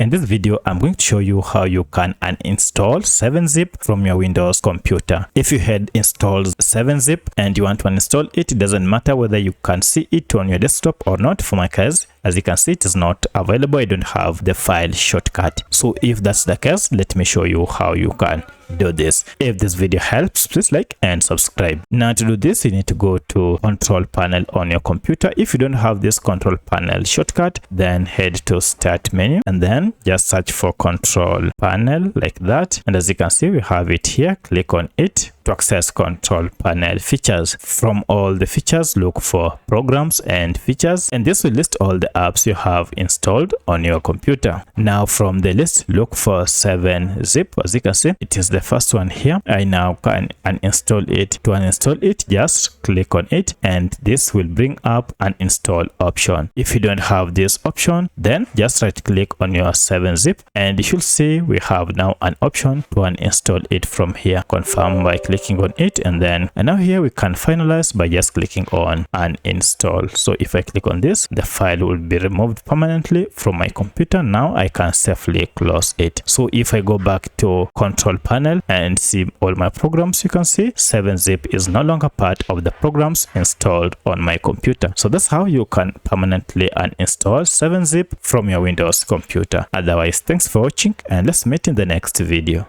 In this video, I'm going to show you how you can uninstall 7-zip from your Windows computer. If you had installed 7-zip and you want to uninstall it, it doesn't matter whether you can see it on your desktop or not. For my case, as you can see, it is not available. I don't have the file shortcut. So if that's the case, let me show you how you can do this. If this video helps, please like and subscribe. Now to do this, you need to go to control panel on your computer. If you don't have this control panel shortcut, then head to start menu and then just search for control panel like that. And as you can see, we have it here. Click on it to access control panel features. From all the features, look for programs and features, and this will list all the apps you have installed on your computer. Now from the list, look for 7-zip. As you can see, it is the first one here. I now can uninstall it. To uninstall it, just click on it and this will bring up an install option. If you don't have this option, then just right click on your 7-zip and you should see we have now an option to uninstall it from here. Confirm by clicking on it, and now here we can finalize by just clicking on uninstall. So if I click on this, the file will be removed permanently from my computer. Now I can safely close it. So if I go back to control panel and see all my programs, you can see 7-zip is no longer part of the programs installed on my computer. So that's how you can permanently uninstall 7-zip from your Windows computer. Otherwise, thanks for watching and let's meet in the next video.